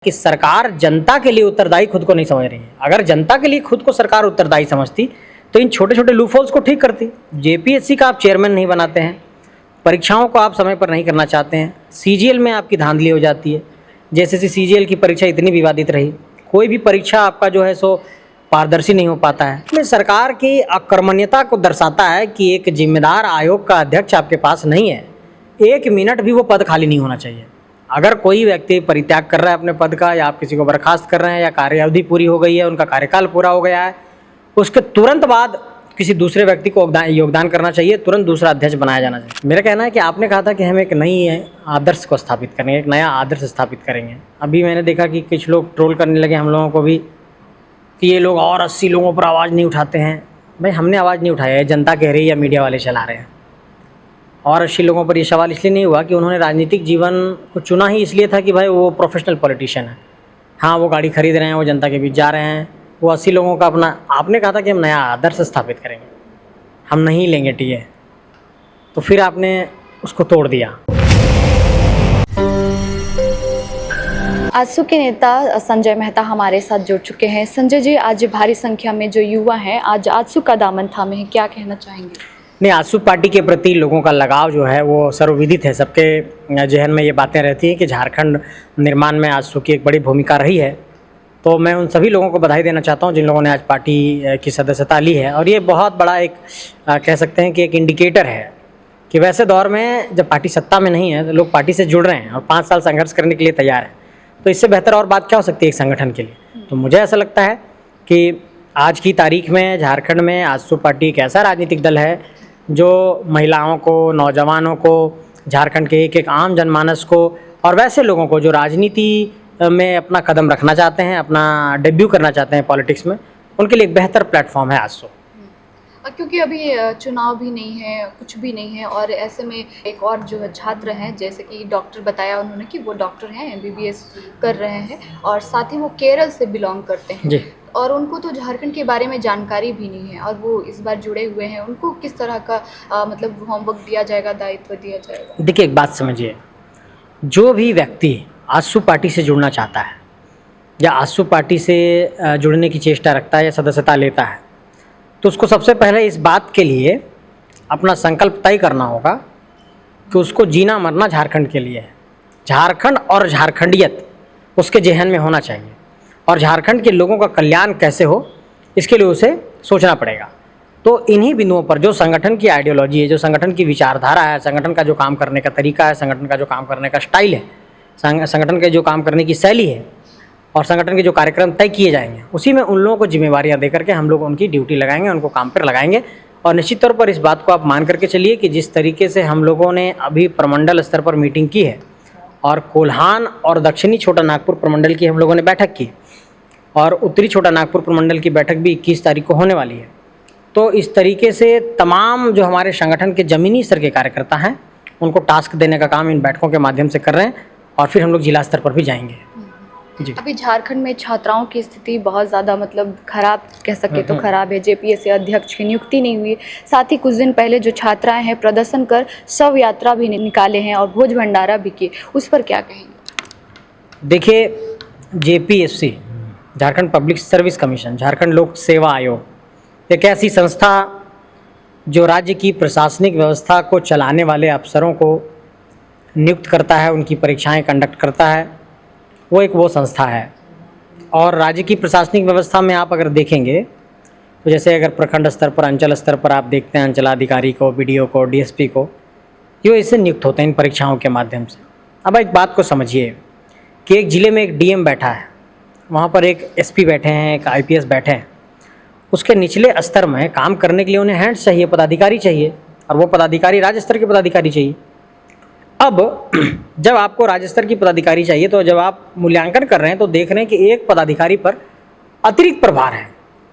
कि सरकार जनता के लिए उत्तरदायी खुद को नहीं समझ रही है। अगर जनता के लिए खुद को सरकार उत्तरदायी समझती तो इन छोटे छोटे लूपहोल्स को ठीक करती। जेपीएससी का आप चेयरमैन नहीं बनाते हैं, परीक्षाओं को आप समय पर नहीं करना चाहते हैं, सीजीएल में आपकी धांधली हो जाती है। जैसे सीजीएल की परीक्षा इतनी विवादित रही, कोई भी परीक्षा आपका जो है सो पारदर्शी नहीं हो पाता है। इसमें सरकार की अकर्मण्यता को दर्शाता है कि एक जिम्मेदार आयोग का अध्यक्ष आपके पास नहीं है, एक मिनट भी वो पद खाली नहीं होना चाहिए। अगर कोई व्यक्ति परित्याग कर रहा है अपने पद का, या आप किसी को बर्खास्त कर रहे हैं, या कार्यावधि पूरी हो गई है, उनका कार्यकाल पूरा हो गया है, उसके तुरंत बाद किसी दूसरे व्यक्ति को योगदान करना चाहिए, तुरंत दूसरा अध्यक्ष बनाया जाना चाहिए। मेरा कहना है कि आपने कहा था कि हम एक नई आदर्श को स्थापित करेंगे, एक नया आदर्श स्थापित करेंगे। अभी मैंने देखा कि कुछ लोग ट्रोल करने लगे हम लोगों को भी कि ये लोग और 80 लोगों पर आवाज़ नहीं उठाते हैं। भाई हमने आवाज़ नहीं उठाया है, जनता कह रही है या मीडिया वाले चला रहे हैं। और 80 लोगों पर ये सवाल इसलिए नहीं हुआ कि उन्होंने राजनीतिक जीवन को चुना ही इसलिए था कि भाई वो प्रोफेशनल पॉलिटिशियन है, हाँ वो गाड़ी खरीद रहे हैं, वो जनता के बीच जा रहे हैं, वो 80 लोगों का अपना। आपने कहा था कि हम नया आदर्श स्थापित करेंगे, हम नहीं लेंगे टीए, तो फिर आपने उसको तोड़ दिया। आजसू के नेता संजय मेहता हमारे साथ जुड़ चुके हैं। संजय जी, आज भारी संख्या में जो युवा हैं आज आजसू का दामन थामे हैं, क्या कहना चाहेंगे? नहीं, आजसू पार्टी के प्रति लोगों का लगाव जो है वो सर्वविदित है। सबके जहन में ये बातें रहती हैं कि झारखंड निर्माण में आजसू की एक बड़ी भूमिका रही है। तो मैं उन सभी लोगों को बधाई देना चाहता हूं जिन लोगों ने आज पार्टी की सदस्यता ली है। और ये बहुत बड़ा एक कह सकते हैं कि एक इंडिकेटर है कि वैसे दौर में जब पार्टी सत्ता में नहीं है तो लोग पार्टी से जुड़ रहे हैं और 5 साल संघर्ष करने के लिए तैयार हैं। तो इससे बेहतर और बात क्या हो सकती है एक संगठन के लिए। तो मुझे ऐसा लगता है कि आज की तारीख में झारखंड में आजसू पार्टी एक ऐसा राजनीतिक दल है जो महिलाओं को, नौजवानों को, झारखंड के एक एक आम जनमानस को और वैसे लोगों को जो राजनीति में अपना कदम रखना चाहते हैं, अपना डेब्यू करना चाहते हैं पॉलिटिक्स में, उनके लिए एक बेहतर प्लेटफॉर्म है आजसू। क्योंकि अभी चुनाव भी नहीं है, कुछ भी नहीं है, और ऐसे में एक और जो है छात्र हैं, जैसे कि डॉक्टर बताया उन्होंने कि वो डॉक्टर हैं, एमबीबीएस कर रहे हैं, और साथ ही वो केरल से बिलोंग करते हैं जी। और उनको तो झारखंड के बारे में जानकारी भी नहीं है और वो इस बार जुड़े हुए हैं। उनको किस तरह का मतलब होमवर्क दिया जाएगा, दायित्व दिया जाएगा? देखिए, एक बात समझिए, जो भी व्यक्ति आजसू पार्टी से जुड़ना चाहता है या आजसू पार्टी से जुड़ने की चेष्टा रखता है या सदस्यता लेता है, तो उसको सबसे पहले इस बात के लिए अपना संकल्प तय करना होगा कि उसको जीना मरना झारखंड के लिए है। झारखंड और झारखंडियत उसके जहन में होना चाहिए और झारखंड के लोगों का कल्याण कैसे हो इसके लिए उसे सोचना पड़ेगा। तो इन्हीं बिंदुओं पर जो संगठन की आइडियोलॉजी है, जो संगठन की विचारधारा है, संगठन का जो काम करने का तरीका है, संगठन का जो काम करने का स्टाइल है, संगठन के जो काम करने की शैली है और संगठन के जो कार्यक्रम तय किए जाएंगे, उसी में उन लोगों को जिम्मेवारियां दे करके हम लोग उनकी ड्यूटी लगाएंगे, उनको काम पर लगाएंगे। और निश्चित तौर पर इस बात को आप मान करके चलिए कि जिस तरीके से हम लोगों ने अभी प्रमंडल स्तर पर मीटिंग की है और कोल्हान और दक्षिणी छोटा नागपुर प्रमंडल की हम लोगों ने बैठक की और उत्तरी छोटा नागपुर प्रमंडल की बैठक भी 21 तारीख को होने वाली है। तो इस तरीके से तमाम जो हमारे संगठन के ज़मीनी स्तर के कार्यकर्ता हैं उनको टास्क देने का काम इन बैठकों के माध्यम से कर रहे हैं और फिर हम लोग जिला स्तर पर भी जाएंगे जी। अभी झारखंड में छात्राओं की स्थिति बहुत ज़्यादा मतलब खराब कह सके तो खराब है। जेपीएससी अध्यक्ष की नियुक्ति नहीं हुई। साथ ही कुछ दिन पहले जो छात्राएं हैं प्रदर्शन कर शव यात्रा भी निकाले हैं और भोज भंडारा भी किए, उस पर क्या कहेंगे? देखिए, JPSC Jharkhand public service commission, Jharkhand लोक सेवा आयोग एक ऐसी संस्था जो राज्य की प्रशासनिक व्यवस्था को चलाने वाले अफसरों को नियुक्त करता है, उनकी परीक्षाएं कंडक्ट करता है, वो संस्था है। और राज्य की प्रशासनिक व्यवस्था में आप अगर देखेंगे तो जैसे अगर प्रखंड स्तर पर, अंचल स्तर पर आप देखते हैं अंचलाधिकारी को, बीडीओ को, डीएसपी को, ये इससे नियुक्त होते हैं इन परीक्षाओं के माध्यम से। अब एक बात को समझिए कि एक ज़िले में एक डीएम बैठा है, वहाँ पर एक एसपी बैठे हैं, एक आईपीएस बैठे हैं, उसके निचले स्तर में काम करने के लिए उन्हें हैंड्स चाहिए, पदाधिकारी चाहिए, और वो पदाधिकारी राज्य स्तर के पदाधिकारी चाहिए। अब जब आपको राज्य स्तर की पदाधिकारी चाहिए तो जब आप मूल्यांकन कर रहे हैं तो देख रहे हैं कि एक पदाधिकारी पर अतिरिक्त प्रभार है,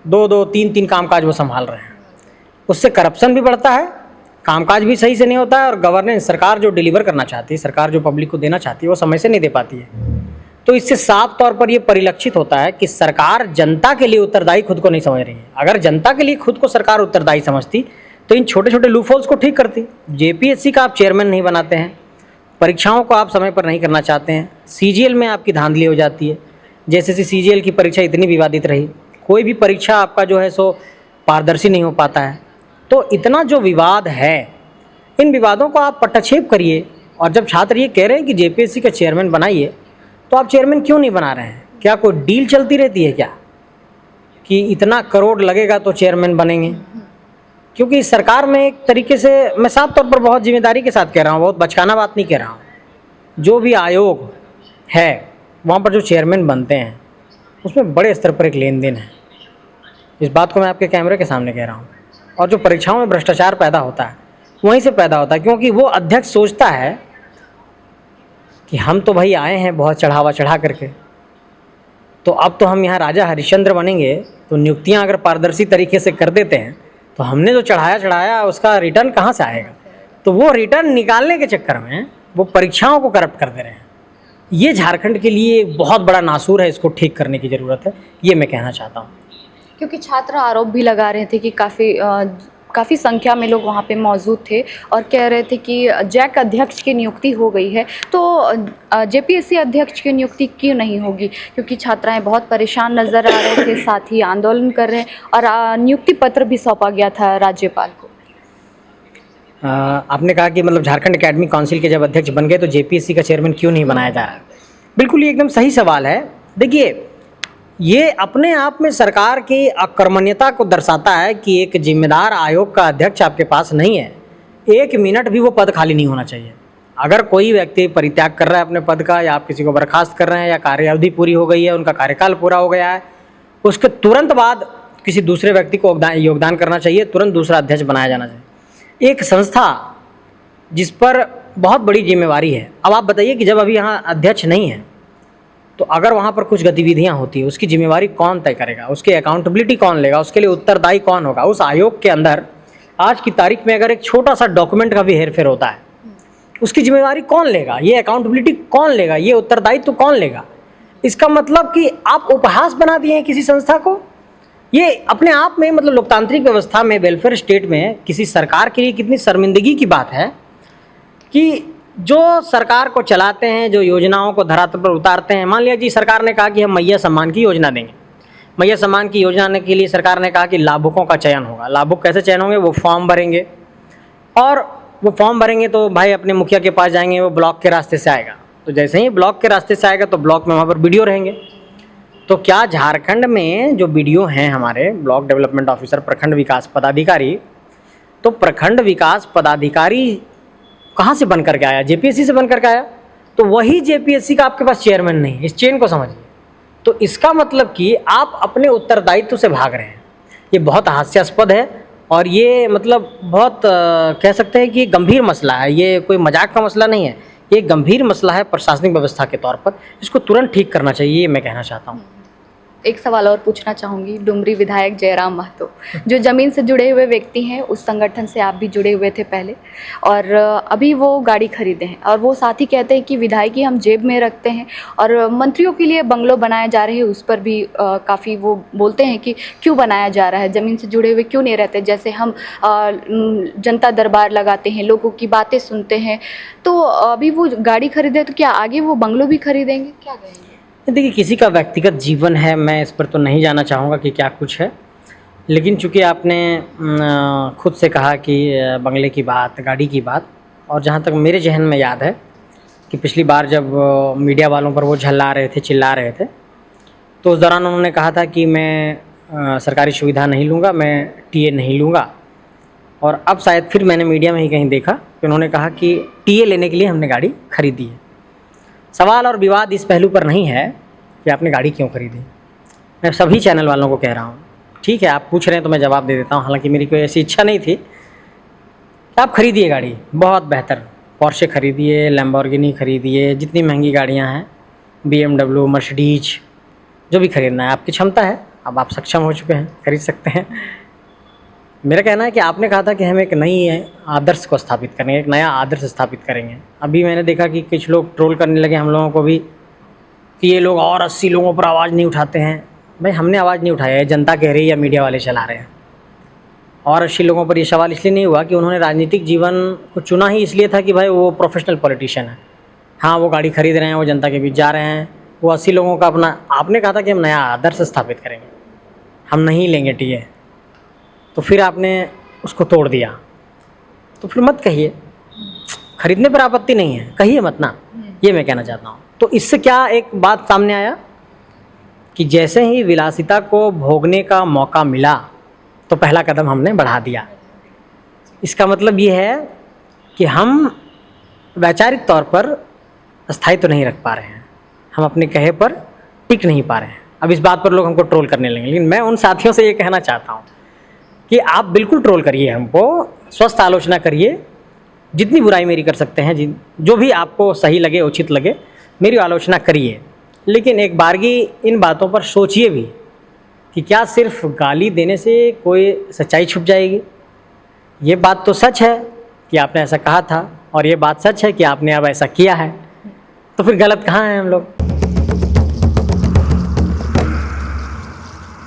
2-2, 3-3 कामकाज वो संभाल रहे हैं। उससे करप्शन भी बढ़ता है, कामकाज भी सही से नहीं होता है और गवर्नेंस, सरकार जो डिलीवर करना चाहती है, सरकार जो पब्लिक को देना चाहती है वो समय से नहीं दे पाती है। तो इससे साफ तौर पर यह परिलक्षित होता है कि सरकार जनता के लिए उत्तरदायी खुद को नहीं समझ रही है। अगर जनता के लिए खुद को सरकार उत्तरदायी समझती तो इन छोटे छोटे लूपहोल्स को ठीक करती। जेपीएससी का आप चेयरमैन नहीं बनाते हैं, परीक्षाओं को आप समय पर नहीं करना चाहते हैं, सीजीएल में आपकी धांधली हो जाती है। जैसे सीजीएल की परीक्षा इतनी विवादित रही, कोई भी परीक्षा आपका जो है सो पारदर्शी नहीं हो पाता है। तो इतना जो विवाद है, इन विवादों को आप पट्टाक्षेप करिए। और जब छात्र ये कह रहे हैं कि जेपीएससी का चेयरमैन बनाइए, तो आप चेयरमैन क्यों नहीं बना रहे हैं? क्या कोई डील चलती रहती है क्या कि इतना करोड़ लगेगा तो चेयरमैन बनेंगे? क्योंकि सरकार में एक तरीके से, मैं साफ तौर पर बहुत जिम्मेदारी के साथ कह रहा हूँ, बहुत बचकाना बात नहीं कह रहा हूँ, जो भी आयोग है वहाँ पर जो चेयरमैन बनते हैं उसमें बड़े स्तर पर एक लेन देन है। इस बात को मैं आपके कैमरे के सामने कह रहा हूँ। और जो परीक्षाओं में भ्रष्टाचार पैदा होता है वहीं से पैदा होता है, क्योंकि वो अध्यक्ष सोचता है कि हम तो भाई आए हैं बहुत चढ़ावा चढ़ा करके, तो अब तो हम यहाँ राजा हरिश्चंद्र बनेंगे, तो नियुक्तियाँ अगर पारदर्शी तरीके से कर देते हैं तो हमने जो चढ़ाया उसका रिटर्न कहाँ से आएगा? तो वो रिटर्न निकालने के चक्कर में वो परीक्षाओं को करप्ट कर दे रहे हैं। ये झारखंड के लिए बहुत बड़ा नासूर है, इसको ठीक करने की ज़रूरत है, ये मैं कहना चाहता हूँ। क्योंकि छात्र आरोप भी लगा रहे थे कि काफ़ी संख्या में लोग वहाँ पे मौजूद थे और कह रहे थे कि जैक अध्यक्ष की नियुक्ति हो गई है, तो जेपीएससी अध्यक्ष की नियुक्ति क्यों नहीं होगी? क्योंकि छात्राएं बहुत परेशान नज़र आ रहे थे, साथ ही आंदोलन कर रहे हैं और नियुक्ति पत्र भी सौंपा गया था राज्यपाल को। आपने कहा कि मतलब झारखंड एकेडमिक काउंसिल के जब अध्यक्ष बन गए तो जेपीएससी का चेयरमैन क्यों नहीं बनाया जा रहा? बिल्कुल, ये एकदम सही सवाल है। देखिए, ये अपने आप में सरकार की अकर्मण्यता को दर्शाता है कि एक जिम्मेदार आयोग का अध्यक्ष आपके पास नहीं है। 1 मिनट भी वो पद खाली नहीं होना चाहिए। अगर कोई व्यक्ति परित्याग कर रहा है अपने पद का, या आप किसी को बर्खास्त कर रहे हैं, या कार्यावधि पूरी हो गई है, उनका कार्यकाल पूरा हो गया है, उसके तुरंत बाद किसी दूसरे व्यक्ति को योगदान करना चाहिए, तुरंत दूसरा अध्यक्ष बनाया जाना चाहिए। एक संस्था जिस पर बहुत बड़ी जिम्मेवारी है। अब आप बताइए कि जब अभी यहाँ अध्यक्ष नहीं है तो अगर वहाँ पर कुछ गतिविधियाँ होती है, उसकी जिम्मेवारी कौन तय करेगा? उसकी अकाउंटेबिलिटी कौन लेगा? उसके लिए उत्तरदायी कौन होगा? उस आयोग के अंदर आज की तारीख में अगर एक छोटा सा डॉक्यूमेंट का भी हेरफेर होता है, उसकी जिम्मेवारी कौन लेगा? ये अकाउंटेबिलिटी कौन लेगा? ये उत्तरदायित्व कौन लेगा? इसका मतलब कि आप उपहास बना दिए हैं किसी संस्था को। ये अपने आप में मतलब लोकतांत्रिक व्यवस्था में, वेलफेयर स्टेट में किसी सरकार के लिए कितनी शर्मिंदगी की बात है कि जो सरकार को चलाते हैं, जो योजनाओं को धरातल पर उतारते हैं। मान लिया जी, सरकार ने कहा कि हम मैया सम्मान की योजना देंगे। मैया सम्मान की योजना के लिए सरकार ने कहा कि लाभुकों का चयन होगा। लाभुक कैसे चयन होंगे? वो फॉर्म भरेंगे, और वो फॉर्म भरेंगे तो भाई अपने मुखिया के पास जाएंगे, वो ब्लॉक के रास्ते से आएगा। तो जैसे ही ब्लॉक के रास्ते से आएगा तो ब्लॉक में वहाँ पर बीडीओ रहेंगे। तो क्या झारखंड में जो बीडीओ हैं हमारे, ब्लॉक डेवलपमेंट ऑफिसर, प्रखंड विकास पदाधिकारी, तो प्रखंड विकास पदाधिकारी कहाँ से बन करके आया? जेपीएससी से बन करके आया। तो वही जेपीएससी का आपके पास चेयरमैन नहीं। इस चेन को समझिए। तो इसका मतलब कि आप अपने उत्तरदायित्व से भाग रहे हैं। ये बहुत हास्यास्पद है, और ये मतलब बहुत कह सकते हैं कि गंभीर मसला है। ये कोई मजाक का मसला नहीं है, ये गंभीर मसला है प्रशासनिक व्यवस्था के तौर पर। इसको तुरंत ठीक करना चाहिए, ये मैं कहना चाहता हूँ। एक सवाल और पूछना चाहूँगी। डुमरी विधायक जयराम महतो जो ज़मीन से जुड़े हुए व्यक्ति हैं, उस संगठन से आप भी जुड़े हुए थे पहले, और अभी वो गाड़ी खरीदे हैं, और वो साथ ही कहते हैं कि विधायकी हम जेब में रखते हैं, और मंत्रियों के लिए बंगलो बनाए जा रहे हैं, उस पर भी काफ़ी वो बोलते हैं कि क्यों बनाया जा रहा है, ज़मीन से जुड़े हुए क्यों नहीं रहते? जैसे हम जनता दरबार लगाते हैं, लोगों की बातें सुनते हैं, तो अभी वो गाड़ी खरीदे तो क्या आगे वो बंगलो भी खरीदेंगे? क्या कहेंगे? देखिए, किसी का व्यक्तिगत जीवन है, मैं इस पर तो नहीं जाना चाहूँगा कि क्या कुछ है, लेकिन चूँकि आपने खुद से कहा कि बंगले की बात, गाड़ी की बात, और जहाँ तक मेरे जहन में याद है कि पिछली बार जब मीडिया वालों पर वो झल्ला रहे थे, चिल्ला रहे थे, तो उस दौरान उन्होंने कहा था कि मैं सरकारी सुविधा नहीं लूँगा, मैं टीए नहीं लूँगा। और अब शायद फिर मैंने मीडिया में ही कहीं देखा कि उन्होंने कहा कि टीए लेने के लिए हमने गाड़ी खरीदी है। सवाल और विवाद इस पहलू पर नहीं है कि आपने गाड़ी क्यों खरीदी। मैं सभी चैनल वालों को कह रहा हूँ, ठीक है, आप पूछ रहे हैं तो मैं जवाब दे देता हूँ। हालांकि मेरी कोई ऐसी इच्छा नहीं थी कि आप खरीदिए गाड़ी, बहुत बेहतर, पोर्शे खरीदिए, लैम्बोर्गिनी खरीदिए, जितनी महंगी गाड़ियाँ हैं, BMW, मर्सिडीज, जो भी खरीदना है आपकी क्षमता है। अब आप सक्षम हो चुके हैं, खरीद सकते हैं। मेरा कहना है कि आपने कहा था कि हम एक नई आदर्श को स्थापित करेंगे, एक नया आदर्श स्थापित करेंगे। अभी मैंने देखा कि कुछ लोग ट्रोल करने लगे हम लोगों को भी कि ये लोग और 80 लोगों पर आवाज़ नहीं उठाते हैं। भाई, हमने आवाज़ नहीं उठाया है, जनता कह रही है या मीडिया वाले चला रहे हैं। और 80 लोगों पर ये सवाल इसलिए नहीं हुआ कि उन्होंने राजनीतिक जीवन को चुना ही इसलिए था कि भाई वो प्रोफेशनल पॉलिटिशियन है। हाँ वो गाड़ी खरीद रहे हैं, वो जनता के बीच जा रहे हैं, वो 80 लोगों का अपना, आपने कहा था कि हम नया आदर्श स्थापित करेंगे, हम नहीं लेंगे टीए, तो फिर आपने उसको तोड़ दिया। तो फिर मत कहिए, खरीदने पर आपत्ति नहीं है, कहिए मत ना, ये मैं कहना चाहता हूँ। तो इससे क्या एक बात सामने आया कि जैसे ही विलासिता को भोगने का मौका मिला तो पहला कदम हमने बढ़ा दिया। इसका मतलब ये है कि हम वैचारिक तौर पर स्थायित्व तो नहीं रख पा रहे हैं, हम अपने कहे पर टिक नहीं पा रहे हैं। अब इस बात पर लोग हमको ट्रोल करने लगेंगे, लेकिन मैं उन साथियों से ये कहना चाहता हूँ कि आप बिल्कुल ट्रोल करिए, हमको स्वस्थ आलोचना करिए, जितनी बुराई मेरी कर सकते हैं, जो भी आपको सही लगे, उचित लगे, मेरी आलोचना करिए, लेकिन एक बारगी इन बातों पर सोचिए भी कि क्या सिर्फ गाली देने से कोई सच्चाई छुप जाएगी। ये बात तो सच है कि आपने ऐसा कहा था, और ये बात सच है कि आपने अब ऐसा किया है, तो फिर गलत कहाँ हैं हम लोग।